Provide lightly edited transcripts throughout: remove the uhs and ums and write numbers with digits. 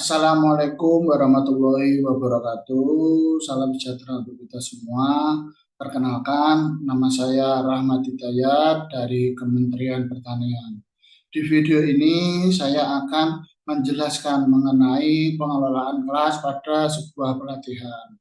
Assalamualaikum warahmatullahi wabarakatuh. Salam sejahtera untuk kita semua. Perkenalkan, nama saya Rahmat Hidayat dari Kementerian Pertanian. Di video ini saya akan menjelaskan mengenai pengelolaan kelas pada sebuah pelatihan.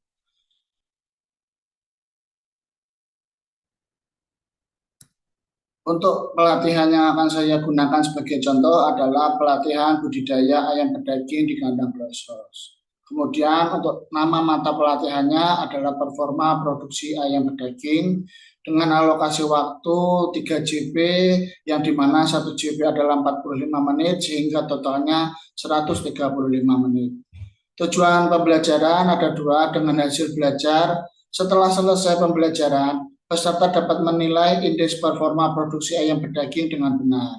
Untuk pelatihan yang akan saya gunakan sebagai contoh adalah pelatihan budidaya ayam pedaging di kandang klosos. Kemudian untuk nama mata pelatihannya adalah performa produksi ayam pedaging dengan alokasi waktu 3 JP yang dimana 1 JP adalah 45 menit sehingga totalnya 135 menit. Tujuan pembelajaran ada dua dengan hasil belajar. Setelah selesai pembelajaran, peserta dapat menilai indeks performa produksi ayam pedaging dengan benar.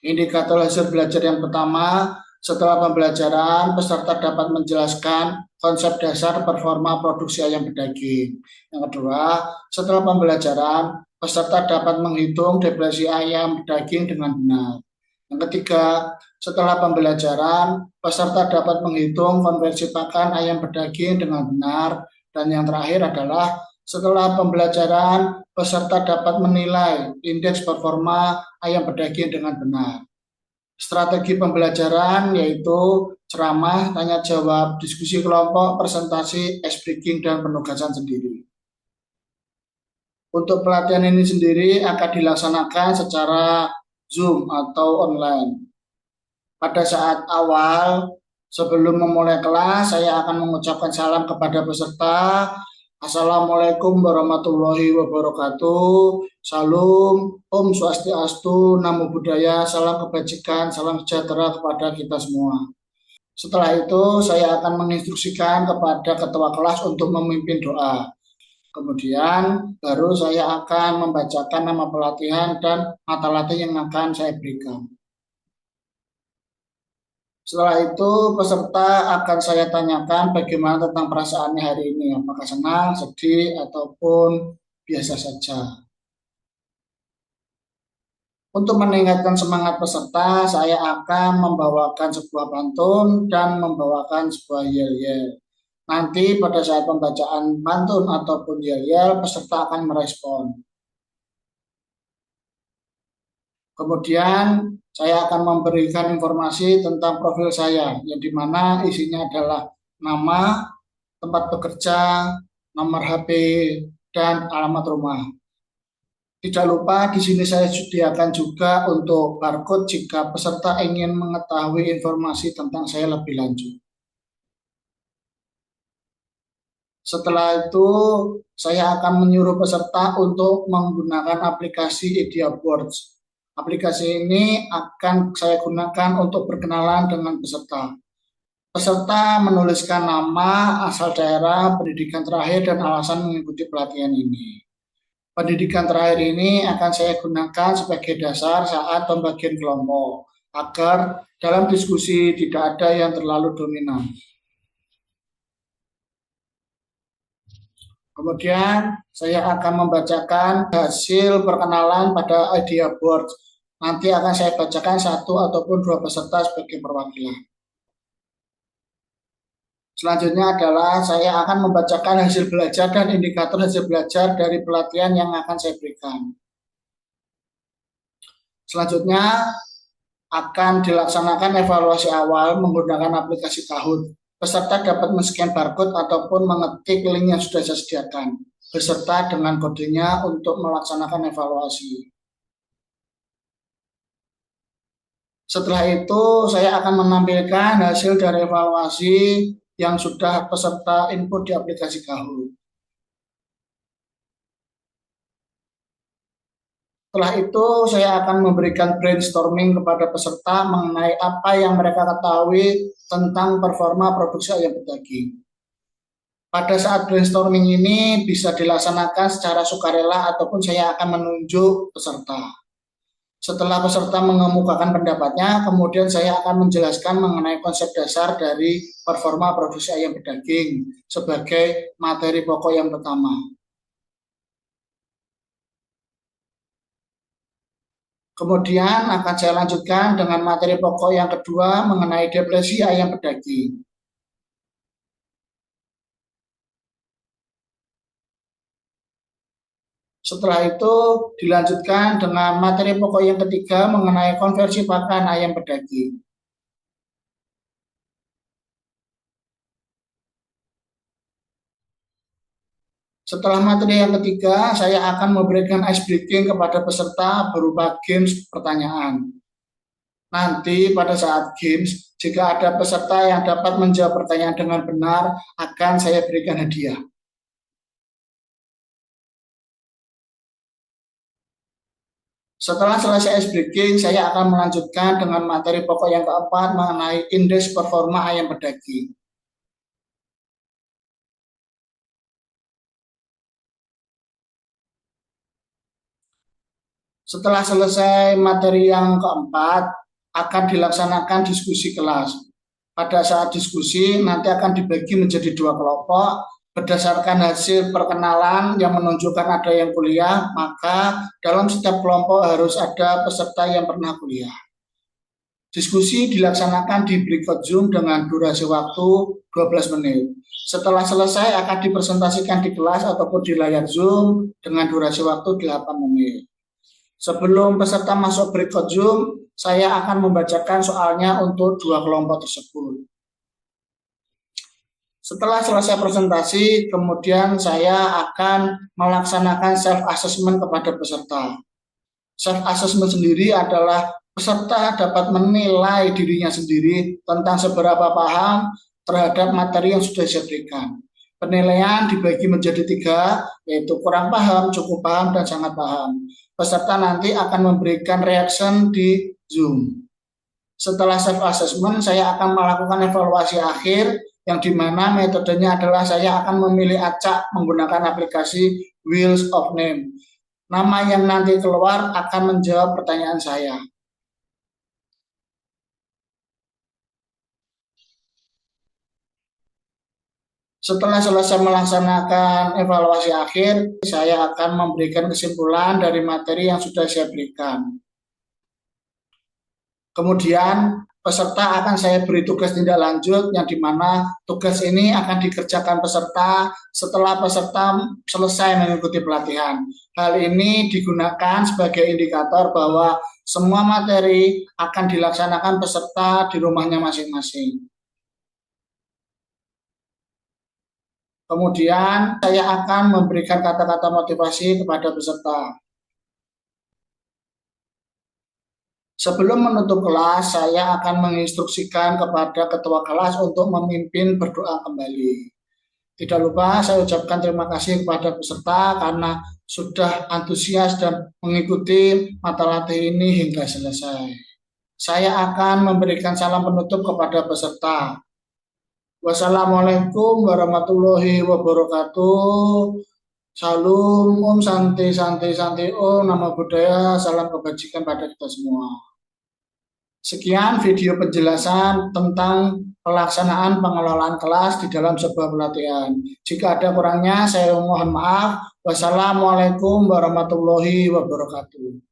Indikator hasil belajar yang pertama, setelah pembelajaran, peserta dapat menjelaskan konsep dasar performa produksi ayam pedaging. Yang kedua, setelah pembelajaran, peserta dapat menghitung depresi ayam pedaging dengan benar. Yang ketiga, setelah pembelajaran, peserta dapat menghitung konversi pakan ayam pedaging dengan benar. Dan yang terakhir adalah setelah pembelajaran, peserta dapat menilai indeks performa ayam pedaging dengan benar. Strategi pembelajaran yaitu ceramah, tanya jawab, diskusi kelompok, presentasi, ice breaking, dan penugasan sendiri. Untuk pelatihan ini sendiri akan dilaksanakan secara Zoom atau online. Pada saat awal, sebelum memulai kelas, saya akan mengucapkan salam kepada peserta. Assalamualaikum warahmatullahi wabarakatuh. Salam, Om Swastiastu, Namo Buddhaya, salam kebajikan, salam sejahtera kepada kita semua. Setelah itu, saya akan menginstruksikan kepada ketua kelas untuk memimpin doa. Kemudian, baru saya akan membacakan nama pelatihan dan mata latih yang akan saya berikan. Setelah itu peserta akan saya tanyakan bagaimana tentang perasaannya hari ini, apakah senang, sedih, ataupun biasa saja. Untuk meningkatkan semangat peserta, saya akan membawakan sebuah pantun dan membawakan sebuah yel-yel. Nanti pada saat pembacaan pantun ataupun yel-yel, peserta akan merespon. Kemudian saya akan memberikan informasi tentang profil saya, yang dimana isinya adalah nama, tempat bekerja, nomor HP, dan alamat rumah. Tidak lupa di sini saya sediakan juga untuk barcode jika peserta ingin mengetahui informasi tentang saya lebih lanjut. Setelah itu, saya akan menyuruh peserta untuk menggunakan aplikasi Ediaboards. Aplikasi ini akan saya gunakan untuk berkenalan dengan peserta. Peserta menuliskan nama, asal daerah, pendidikan terakhir, dan alasan mengikuti pelatihan ini. Pendidikan terakhir ini akan saya gunakan sebagai dasar saat pembagian kelompok, agar dalam diskusi tidak ada yang terlalu dominan. Kemudian saya akan membacakan hasil perkenalan pada Ediaboards. Nanti akan saya bacakan satu ataupun dua peserta sebagai perwakilan. Selanjutnya adalah saya akan membacakan hasil belajar dan indikator hasil belajar dari pelatihan yang akan saya berikan. Selanjutnya akan dilaksanakan evaluasi awal menggunakan aplikasi Kahoot. Peserta dapat men-scan barcode ataupun mengetik link yang sudah saya sediakan, beserta dengan kodenya untuk melaksanakan evaluasi. Setelah itu, saya akan menampilkan hasil dari evaluasi yang sudah peserta input di aplikasi Kahoot. Setelah itu, saya akan memberikan brainstorming kepada peserta mengenai apa yang mereka ketahui tentang performa produksi ayam pedaging. Pada saat brainstorming ini bisa dilaksanakan secara sukarela ataupun saya akan menunjuk peserta. Setelah peserta mengemukakan pendapatnya, kemudian saya akan menjelaskan mengenai konsep dasar dari performa produksi ayam pedaging sebagai materi pokok yang pertama. Kemudian akan saya lanjutkan dengan materi pokok yang kedua mengenai depresi ayam pedaging. Setelah itu dilanjutkan dengan materi pokok yang ketiga mengenai konversi pakan ayam pedaging. Setelah materi yang ketiga, saya akan memberikan ice breaking kepada peserta berupa games pertanyaan. Nanti pada saat games, jika ada peserta yang dapat menjawab pertanyaan dengan benar, akan saya berikan hadiah. Setelah selesai ice breaking, saya akan melanjutkan dengan materi pokok yang keempat mengenai indeks performa ayam pedaging. Setelah selesai materi yang keempat, akan dilaksanakan diskusi kelas. Pada saat diskusi, nanti akan dibagi menjadi dua kelompok. Berdasarkan hasil perkenalan yang menunjukkan ada yang kuliah, maka dalam setiap kelompok harus ada peserta yang pernah kuliah. Diskusi dilaksanakan di berikut Zoom dengan durasi waktu 12 menit. Setelah selesai akan dipresentasikan di kelas ataupun di layar Zoom dengan durasi waktu 8 menit. Sebelum peserta masuk berikut Zoom, saya akan membacakan soalnya untuk dua kelompok tersebut. Setelah selesai presentasi, kemudian saya akan melaksanakan self-assessment kepada peserta. Self-assessment sendiri adalah peserta dapat menilai dirinya sendiri tentang seberapa paham terhadap materi yang sudah saya berikan. Penilaian dibagi menjadi 3, yaitu kurang paham, cukup paham, dan sangat paham. Peserta nanti akan memberikan reaction di Zoom. Setelah self-assessment, saya akan melakukan evaluasi akhir, yang dimana metodenya adalah saya akan memilih acak menggunakan aplikasi Wheels of Name. Nama yang nanti keluar akan menjawab pertanyaan saya. Setelah selesai melaksanakan evaluasi akhir, saya akan memberikan kesimpulan dari materi yang sudah saya berikan. Kemudian peserta akan saya beri tugas tindak lanjut yang dimana tugas ini akan dikerjakan peserta setelah peserta selesai mengikuti pelatihan. Hal ini digunakan sebagai indikator bahwa semua materi akan dilaksanakan peserta di rumahnya masing-masing. Kemudian saya akan memberikan kata-kata motivasi kepada peserta. Sebelum menutup kelas, saya akan menginstruksikan kepada ketua kelas untuk memimpin berdoa kembali. Tidak lupa saya ucapkan terima kasih kepada peserta karena sudah antusias dan mengikuti mata latih ini hingga selesai. Saya akan memberikan salam penutup kepada peserta. Wassalamualaikum warahmatullahi wabarakatuh. Salam, Om Santi, Santi, Santi, Om Namo Buddhaya, salam kebajikan pada kita semua. Sekian video penjelasan tentang pelaksanaan pengelolaan kelas di dalam sebuah pelatihan. Jika ada kurangnya, saya mohon maaf. Wassalamualaikum warahmatullahi wabarakatuh.